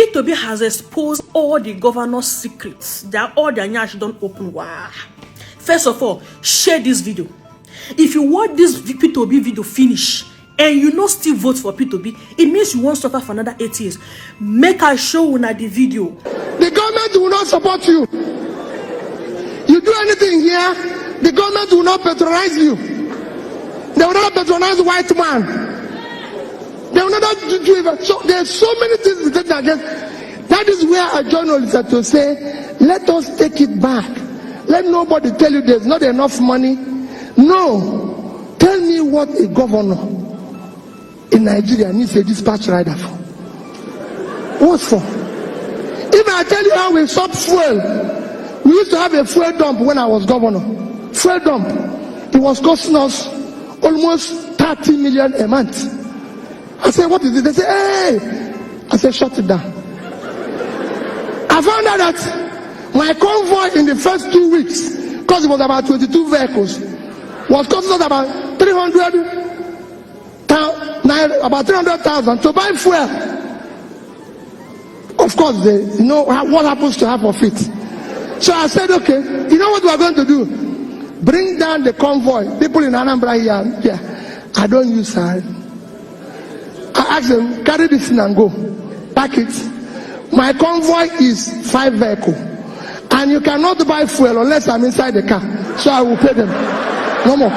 Peter Obi has exposed all the governor's secrets. All their nyash don't open. Wow. First of all, share this video. If you watch this Peter Obi video finish and you not still vote for Peter Obi, it means you won't suffer for another 8 years. Make a show on the video. The government will not support you. You do anything here, the government will not patronize you. They will not patronize the white man. They will not do it. So there's so many things to take against. That is where a journalist had to say, let us take it back. Let nobody tell you there's not enough money. No. Tell me what a governor in Nigeria needs a dispatch rider for. What for? If I tell you how we stop fuel, we used to have a fuel dump when I was governor. Fuel dump. It was costing us almost 30 million a month. I said, what is it? They say, hey. I said, shut it down. I found out that my convoy in the first 2 weeks, because it was about 22 vehicles, was costing us about 300,000 to buy fuel. Of course, you know what happens to half of it. So I said, okay, you know what we are going to do? Bring down the convoy. People in Anambra here, yeah, I don't use her. I asked them, carry this in and go. Pack it. My convoy is 5 vehicles. And you cannot buy fuel unless I'm inside the car. So I will pay them. No more.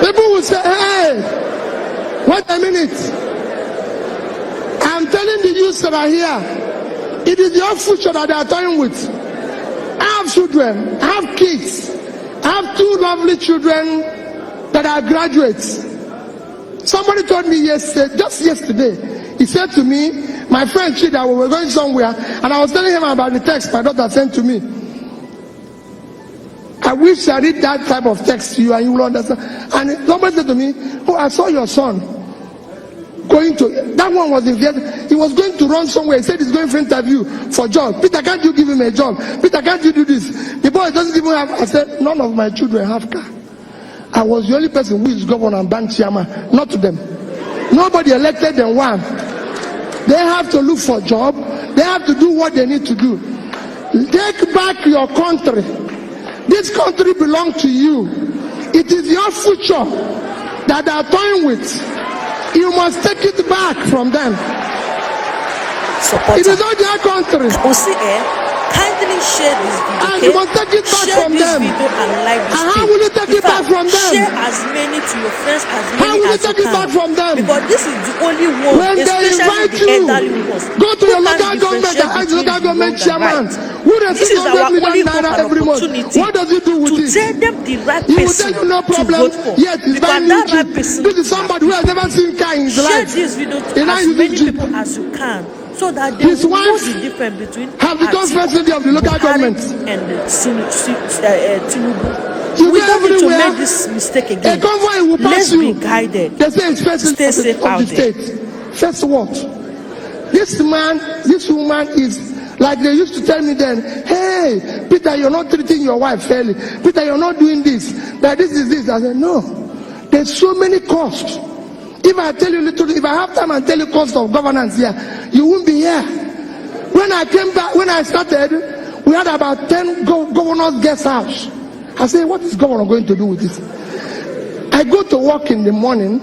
People will say, hey, wait a minute. I'm telling the youths that are here, it is your future that they are toying with. I have children, I have kids. I have 2 lovely children that are graduates. Somebody told me yesterday, just yesterday, he said to me, my friend Chida, we were going somewhere, and I was telling him about the text my daughter sent to me. I wish I read that type of text to you and you will understand. And somebody said to me, oh, I saw your son going to, that one was in Vietnam. He was going to run somewhere. He said he's going for interview for job. Peter, can't you give him a job? Peter, can't you do this? The boy doesn't even have. I said, none of my children have car. I was the only person who is governor and bank chairman, not to them. Nobody elected them one. They have to look for a job. They have to do what they need to do. Take back your country. This country belongs to you. It is your future that they are toying with. You must take it back from them. It is not their country. Kindly share this video. And you must take it back from them. And like this. And how will you take it back from them? Share as many to your friends as many how will you as take you it can. back from them? Because this is the only one. When they invite you, go to your local government and ask the local government chairman who receives 100 million naira every month. What does he do with it? Tell them the right He will person tell you no problem. Yes, he's buying new jeep. This is somebody who has never seen car in his share life. this video to as many people as you can, so that they His will know wife the difference between have become president of the local government and Tinubu. You We go don't need to everywhere. make this mistake A again. convoy will pass Let's you. be guided. They say it's president Stay safe of out the there. state. First what? This man, this woman is like they used to tell me then, hey, Peter, you're not treating your wife fairly. Peter, you're not doing this. That this is this. I said, no. There's so many costs. If I tell you little, if I have time and tell you cost of governance here, you won't be here. When I came back, when I started, we had about 10 governors' guest house. I said, what is governor going to do with this? I go to work in the morning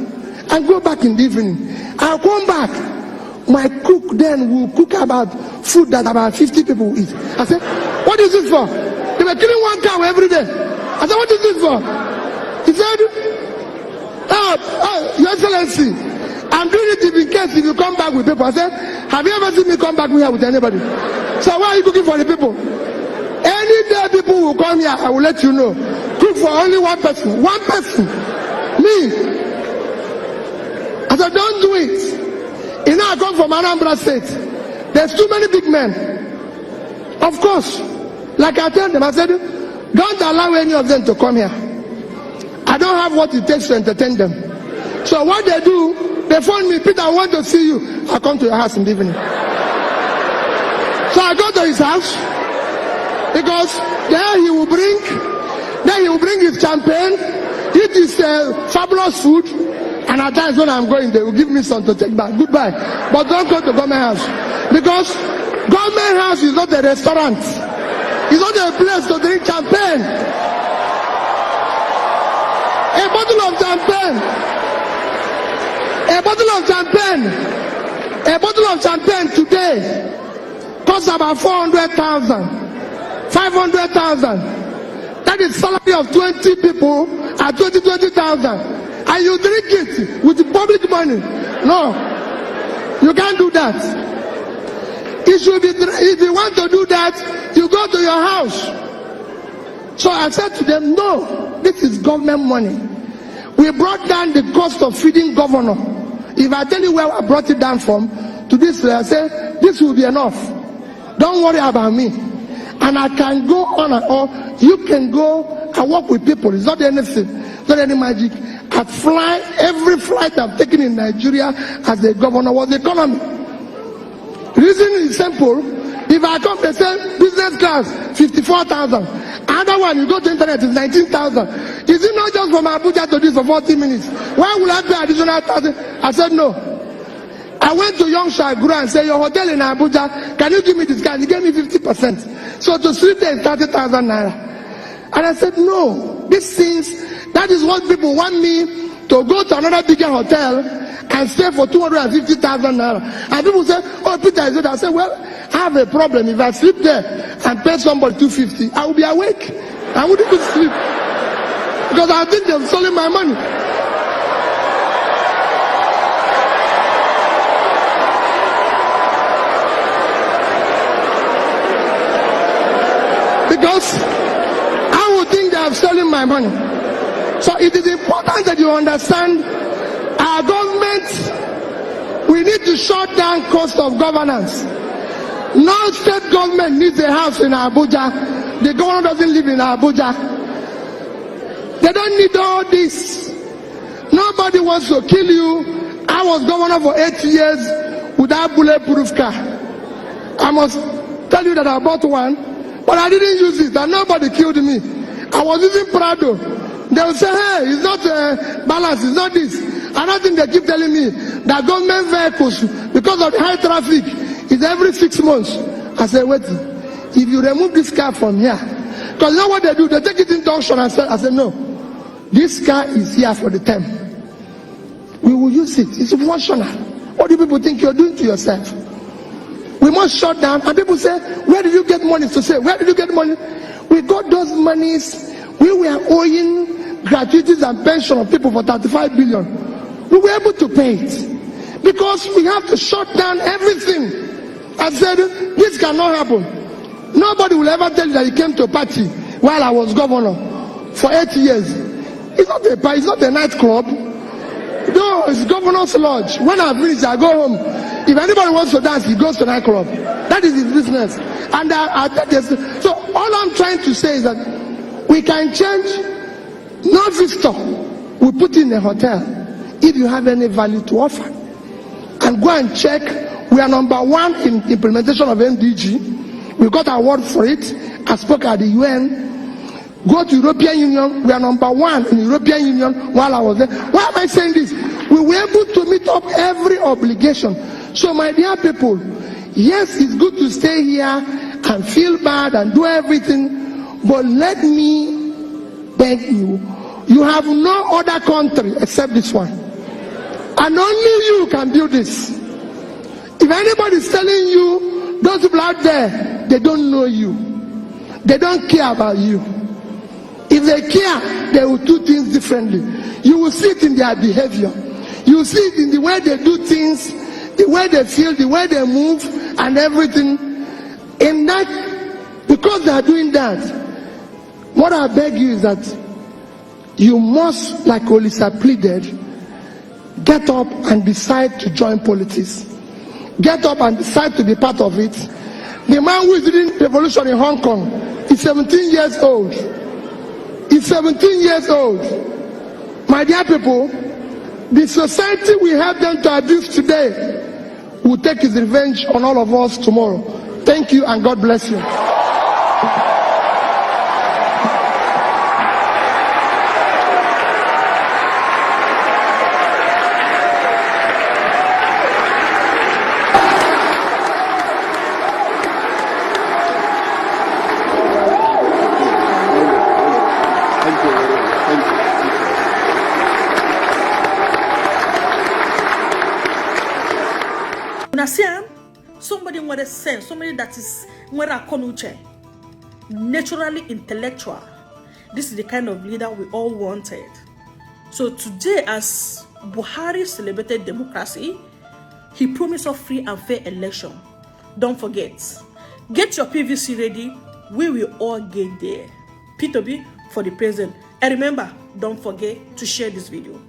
and go back in the evening. I'll come back. My cook then will cook about food that about 50 people will eat. I said, what is this for? They were killing 1 cow every day. I said, what is this for? He said, Your Excellency, I'm doing it in case if you come back with people. I said, have you ever seen me come back here with anybody? So why are you cooking for the people? Any day people will come here, I will let you know. Cook for only 1 person. 1 person. Me. I said, don't do it. You know, I come from Anambra State. There's too many big men. Of course. Like I told them, I said, don't allow any of them to come here. I don't have what it takes to entertain them. So what they do, they phone me, Peter, I want to see you. I come to your house in the evening. So I go to his house, because there he will bring drink champagne, eat this fabulous food, and at times when I'm going, they will give me some to take back. Goodbye. But don't go to government house. Because government house is not a restaurant. It's not a place to drink champagne. A bottle of champagne. A bottle of champagne. A bottle of champagne today costs about 400,000, 500,000. That is salary of 20 people at 20,000. And you drink it with public money. No, you can't do that. It should be, if you want to do that, you go to your house. So I said to them, no, this is government money. We brought down the cost of feeding governor. If I tell you where I brought it down from, to this, I said, this will be enough. Don't worry about me. And I can go on and on. You can go and work with people. It's not anything. It's not any magic. I fly, every flight I've taken in Nigeria as a governor was economy. Reason is simple. If I come, they say business class, 54,000. Another one, you go to internet, is 19,000. Is it not just from Abuja to this for 40 minutes? Why will I pay additional 1,000? I said no. I went to Young Shaguru and said, your hotel in Abuja, can you give me this guy? He gave me 50%. So to sleep there is 30,000 naira. And I said, no, these things, that is what people want me to go to another bigger hotel and stay for 250,000 naira. And people say, oh, Peter is good. I said, well, I have a problem. If I sleep there and pay somebody 250, I will be awake. I wouldn't even sleep. Because I think they've stolen my money. Because I would think they have stolen my money. So it is important that you understand our government, we need to shut down cost of governance. No state government needs a house in Abuja. The governor doesn't live in Abuja. They don't need all this. Nobody wants to kill you. I was governor for 8 years without bulletproof car. I must tell you that I bought one, but I didn't use it, and nobody killed me. I was using Prado. They will say, hey, it's not balance, it's not this. Another thing they keep telling me, that government vehicles, because of the high traffic, is every 6 months. I said, wait, if you remove this car from here, because you know what they do? They take it into auction. I said, no, this car is here for the term. We will use it. It's functional. What do people think you're doing to yourself? We must shut down. And people say, where did you get money? To say, where did you get money? We got those monies. We were owing gratuities and pension of people for 35 billion. We were able to pay it. Because we have to shut down everything. I said, this cannot happen. Nobody will ever tell you that he came to a party while I was governor for 8 years. It's not a party, it's not a nightclub. No, it's governor's lodge. When I finish, I go home. If anybody wants to dance, he goes to nightclub. That is his business. And so all I'm trying to say is that we can change. No visitor we put in a hotel if you have any value to offer. And go and check. We are number 1 in implementation of MDG. We got award for it. I spoke at the UN. Go to European Union. We are number 1 in European Union while I was there. Why am I saying this? We were able to meet up every obligation. So my dear people, yes, it's good to stay here and feel bad and do everything, but let me beg you, you have no other country except this one. And only you can do this. If anybody is telling you, those people out there, they don't know you. They don't care about you. If they care, they will do things differently. You will see it in their behavior. You will see it in the way they do things, the way they feel, the way they move, and everything. In that, because they are doing that, what I beg you is that you must, like Olisa pleaded, get up and decide to join politics. Get up and decide to be part of it. The man who is leading revolution in Hong Kong is 17 years old. He's 17 years old. My dear people, the society we have them to abuse today will take his revenge on all of us tomorrow. Thank you and God bless you. somebody with a sense, somebody that is naturally intellectual. This is the kind of leader we all wanted. So today, as Buhari celebrated democracy, he promised a free and fair election. Don't forget, get your PVC ready. We will all get there. Peter Obi for the president. And remember, don't forget to share this video.